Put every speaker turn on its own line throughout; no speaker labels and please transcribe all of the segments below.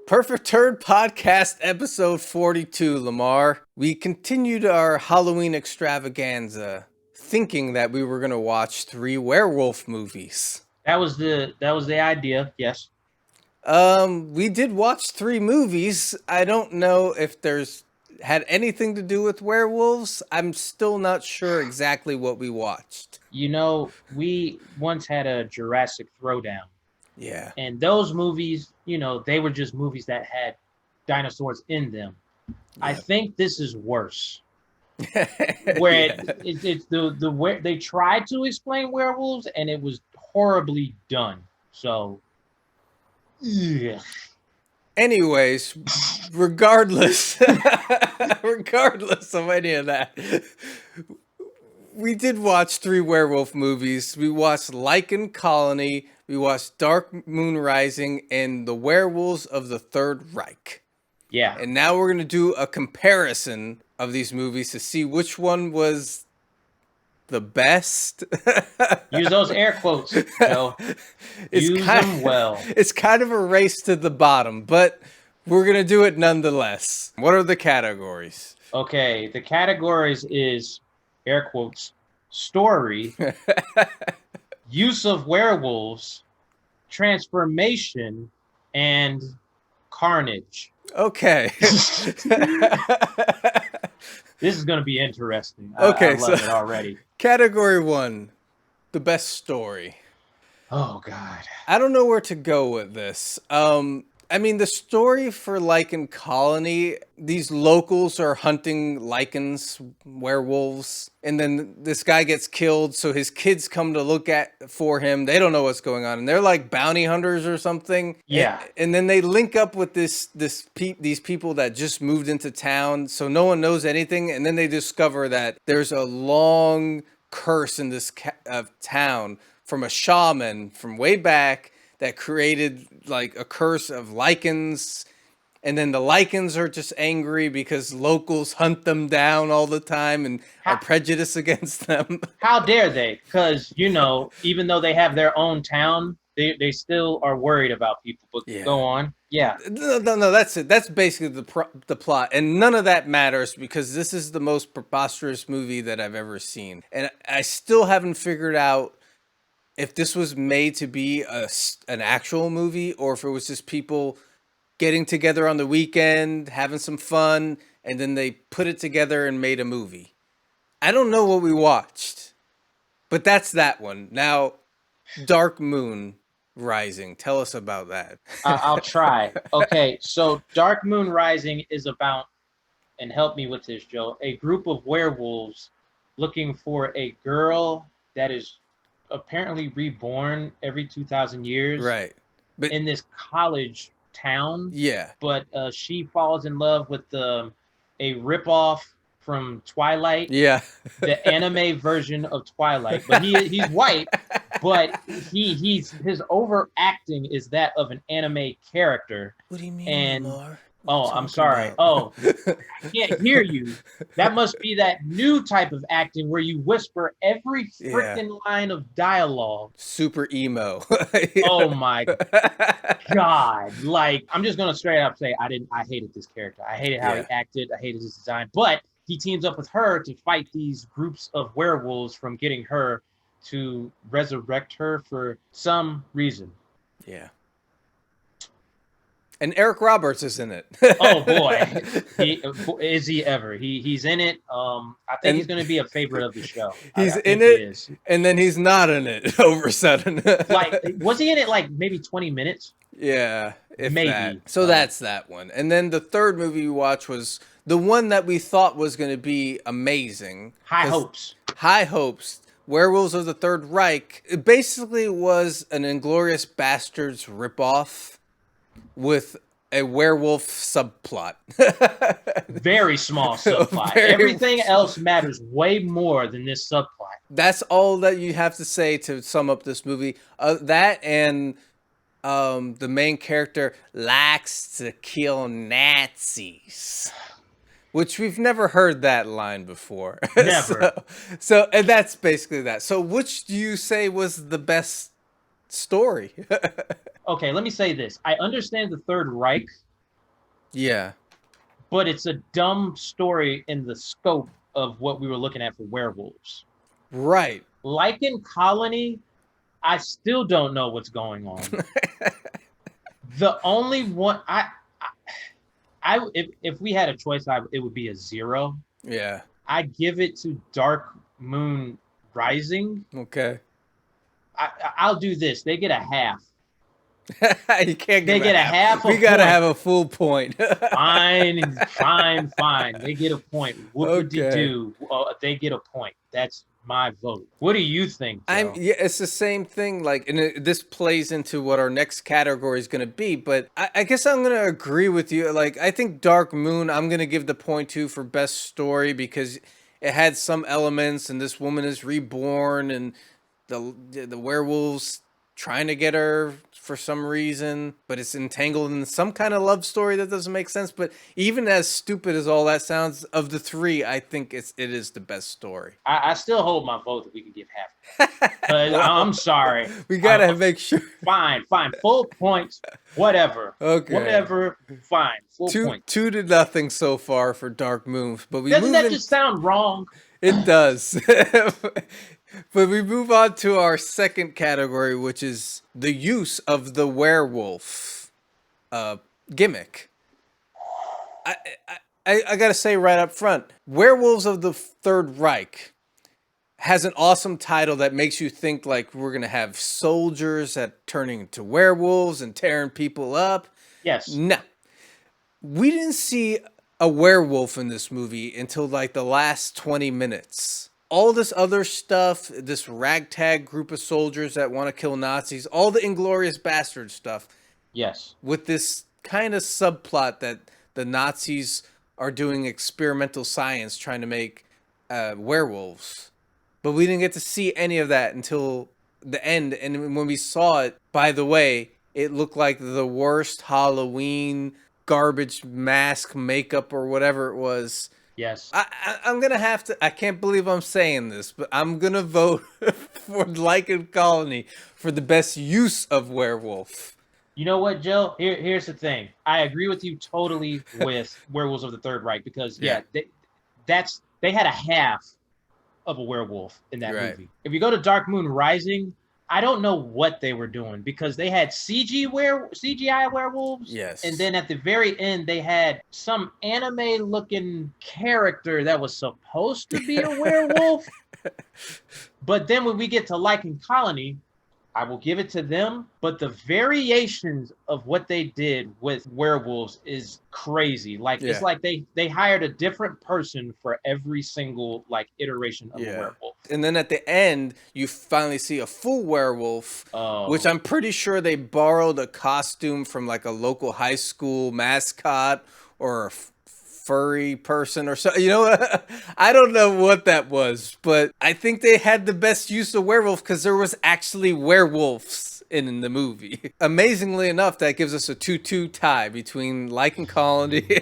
Perfect Turd Podcast, episode 42, Lamar. We continued our Halloween extravaganza, thinking that we were going to watch 3 werewolf movies.
That was the idea, yes.
We did watch 3 movies. I don't know if there's had anything to do with werewolves. I'm still not sure exactly what we watched.
You know, we once had a Jurassic Throwdown.
Yeah.
And those movies, they were just movies that had dinosaurs in them. Yeah. I think this is worse. Where it's where they tried to explain werewolves and it was horribly done. So, yeah.
Anyways, regardless of any of that, we did watch 3 werewolf movies. We watched Lycan Colony, we watched Dark Moon Rising, and The Werewolves of the Third Reich.
Yeah.
And now we're going to do a comparison of these movies to see which one was the best.
Use those air quotes, Joe. Use them well.
It's kind of a race to the bottom, but we're going to do it nonetheless. What are the categories?
Okay, the categories is, air quotes, story, use of werewolves, transformation, and carnage.
Okay.
This is going to be interesting.
Okay,
I love it already.
Category 1, the best story.
Oh, God.
I don't know where to go with this. I mean, the story for Lycan Colony, these locals are hunting Lycans, werewolves, and then this guy gets killed, so his kids come to look for him. They don't know what's going on, and they're like bounty hunters or something.
Yeah.
And then they link up with these people that just moved into town, so no one knows anything, and then they discover that there's a long curse in this town from a shaman from way back that created like a curse of Lycans, and then the Lycans are just angry because locals hunt them down all the time and are prejudiced against them.
How dare they? Because, even though they have their own town, they still are worried about people. But yeah. Go on. Yeah.
No, that's it. That's basically the plot. And none of that matters because this is the most preposterous movie that I've ever seen. And I still haven't figured out if this was made to be an actual movie or if it was just people getting together on the weekend, having some fun, and then they put it together and made a movie. I don't know what we watched, but that's that one. Now, Dark Moon Rising. Tell us about that.
I'll try. Okay, so Dark Moon Rising is about, and help me with this, Joe, a group of werewolves looking for a girl that is apparently reborn every 2,000 years,
right? But
in this college town,
yeah.
But she falls in love with a ripoff from Twilight,
yeah,
the anime version of Twilight. But he's white, but his overacting is that of an anime character.
What do you mean,
and
Lamar?
I'm sorry. Oh, I can't hear you. That must be that new type of acting where you whisper every freaking line of dialogue.
Super emo.
Oh my God. Like, I'm just going to straight up say I hated this character. I hated how he acted. I hated his design. But he teams up with her to fight these groups of werewolves from getting her to resurrect her for some reason.
Yeah. And Eric Roberts is in it.
Oh boy, is he ever? He's in it. I think he's going to be a favorite of the show.
He's in it, and then he's not in it over a sudden.
Like, was he in it like maybe 20 minutes?
Yeah,
maybe.
That. So that's that one. And then the third movie we watched was the one that we thought was going to be amazing.
High Hopes.
High Hopes. Werewolves of the Third Reich. It basically was an Inglorious Bastards ripoff with a werewolf subplot.
Very small subplot. Everything else matters way more than this subplot.
That's all that you have to say to sum up this movie. That and the main character likes to kill Nazis. Which we've never heard that line before.
Never.
So and that's basically that. So which do you say was the best story?
Okay, let me say this. I understand the Third Reich
Yeah.
but it's a dumb story in the scope of what we were looking at for werewolves.
Right.
Lycan Colony, I still don't know what's going on. The only one if we had a choice, it would be a 0.
Yeah.
I give it to Dark Moon Rising.
Okay.
I'll do this. They get a half.
You can't
They
give
get
a
a half
We
a
gotta
point.
have a full point.
Fine. They get a point. What would you
Okay.
do? They get a point. That's my vote. What do you think, Joe?
Yeah, it's the same thing. Like, and this plays into what our next category is going to be. But I guess I'm going to agree with you. Like, I think Dark Moon, I'm going to give the point to for best story because it had some elements, and this woman is reborn, and the werewolves trying to get her for some reason, but it's entangled in some kind of love story that doesn't make sense. But even as stupid as all that sounds, of the three, I think it is the best story.
I still hold my vote that we can give half. I'm sorry.
We gotta make sure.
Fine. Full points. Whatever.
Okay.
Whatever. Fine. Full point.
2-0 so far for Dark Moon. But
Doesn't that just sound wrong?
It does. But we move on to our second category, which is the use of the werewolf gimmick. I gotta say right up front, Werewolves of the Third Reich has an awesome title that makes you think like we're gonna have soldiers that turning into werewolves and tearing people up.
Yes.
No. We didn't see a werewolf in this movie until like the last 20 minutes. All this other stuff, this ragtag group of soldiers that want to kill Nazis, all the Inglorious Bastards stuff.
Yes.
With this kind of subplot that the Nazis are doing experimental science trying to make werewolves. But we didn't get to see any of that until the end. And when we saw it, by the way, it looked like the worst Halloween garbage mask makeup or whatever it was.
Yes.
I'm going to have to, I can't believe I'm saying this, but I'm going to vote for Lycan Colony for the best use of werewolf.
You know what, Joe? Here's the thing. I agree with you totally with Werewolves of the Third Reich because, they had a half of a werewolf in that movie. If you go to Dark Moon Rising, I don't know what they were doing because they had CGI werewolves.
Yes.
And then at the very end, they had some anime-looking character that was supposed to be a werewolf. But then when we get to Lycan Colony, I will give it to them, but the variations of what they did with werewolves is crazy. Like it's like they hired a different person for every single like iteration of a werewolf.
And then at the end, you finally see a full werewolf, which I'm pretty sure they borrowed a costume from like a local high school mascot or a furry person or so, I don't know what that was, but I think they had the best use of werewolf because there was actually werewolves in the movie. Amazingly enough, that gives us a 2-2 tie between Lycan Colony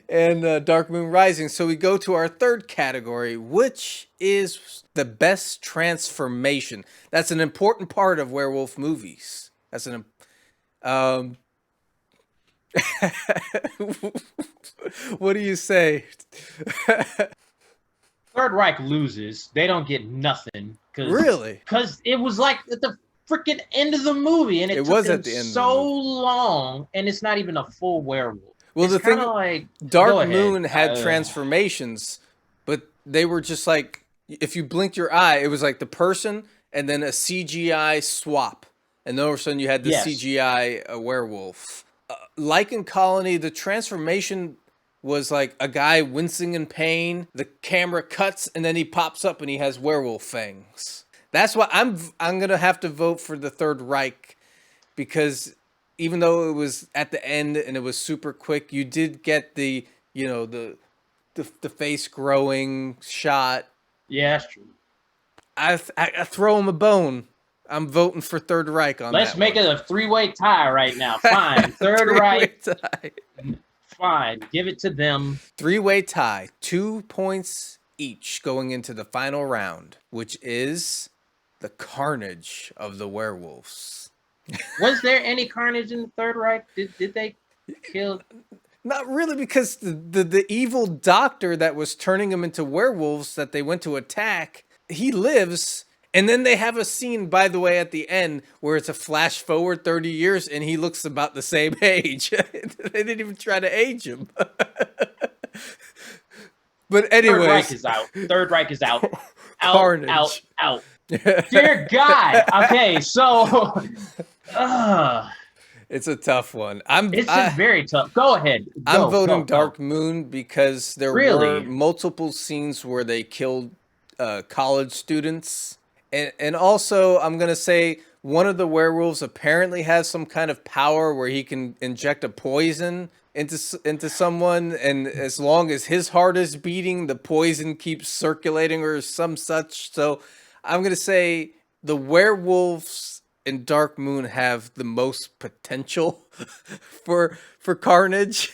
and Dark Moon Rising. So we go to our third category, which is the best transformation. That's an important part of werewolf movies. That's an what do you say?
Third Reich loses. They don't get nothing.
Really?
Because it was like at the freaking end of the movie, and it took them so long, and it's not even a full werewolf.
Well,
it's
the thing,
like
Dark Moon had transformations, but they were just like, if you blinked your eye, it was like the person and then a CGI swap, and then all of a sudden you had the CGI werewolf. Lycan Colony, the transformation was like a guy wincing in pain. The camera cuts and then he pops up and he has werewolf fangs. That's why I'm gonna have to vote for the Third Reich, because even though it was at the end and it was super quick, you did get the the face growing shot.
Yeah, that's true.
I throw him a bone. I'm voting for Third Reich on
Let's
that
make
one.
it a three-way tie right now. Fine. Third Reich. Fine. Give it to them.
Three-way tie. 2 points each going into the final round, which is the Carnage of the werewolves.
Was there any carnage in the Third Reich? Did they? killed.
Not really, because the evil doctor that was turning them into werewolves that they went to attack, he lives. And then they have a scene, by the way, at the end where it's a flash forward 30 years and he looks about the same age. They didn't even try to age him. But anyways.
Third Reich is out. Third Reich is out.
Carnage.
Out. Dear God. Okay, so
it's a tough one.
It's very tough. Go ahead.
I'm voting Dark Moon because there were multiple scenes where they killed college students. And also, I'm going to say one of the werewolves apparently has some kind of power where he can inject a poison into someone. And as long as his heart is beating, the poison keeps circulating or some such. So I'm going to say the werewolves in Dark Moon have the most potential for Carnage.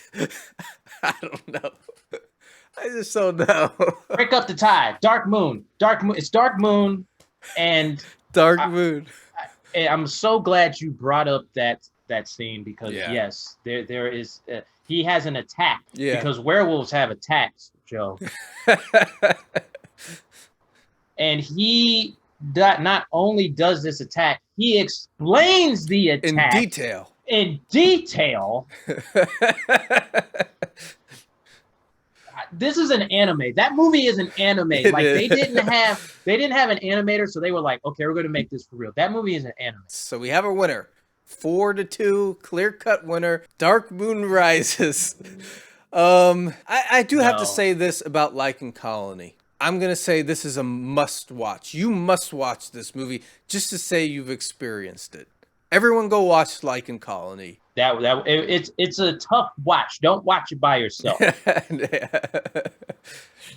I don't know. I just don't know.
Break up the tie. Dark Moon. It's Dark Moon. And
Dark Moon.
I'm so glad you brought up that scene because yes, there is he has an attack because werewolves have attacks, Joe. And he not only does this attack, he explains the attack in detail. This is an anime. That movie is an anime. They didn't have an animator, so they were like, okay, we're going to make this for real. That movie is an anime.
So we have a winner. 4-2, clear-cut winner. Dark Moon Rises. I do have to say this about Lycan Colony. I'm going to say this is a must-watch. You must watch this movie just to say you've experienced it. Everyone go watch Lycan Colony.
It's a tough watch. Don't watch it by yourself.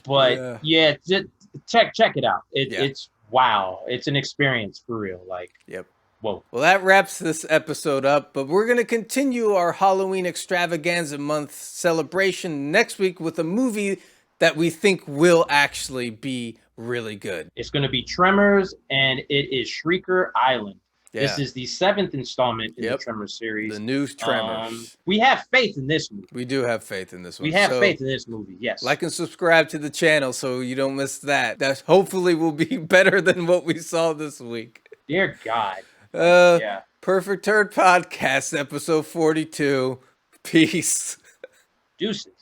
But just check it out. It's wow. It's an experience for real. Whoa.
Well, that wraps this episode up, but we're going to continue our Halloween Extravaganza month celebration next week with a movie that we think will actually be really good.
It's going to be Tremors, and it is Shrieker Island. Yeah. This is the 7th installment in the Tremors series.
The new Tremors.
We have faith in this movie.
We do have faith in this one.
We have faith in this movie, yes.
Like and subscribe to the channel so you don't miss that. That hopefully will be better than what we saw this week.
Dear God.
Perfect Turd Podcast, episode 42. Peace.
Deuces.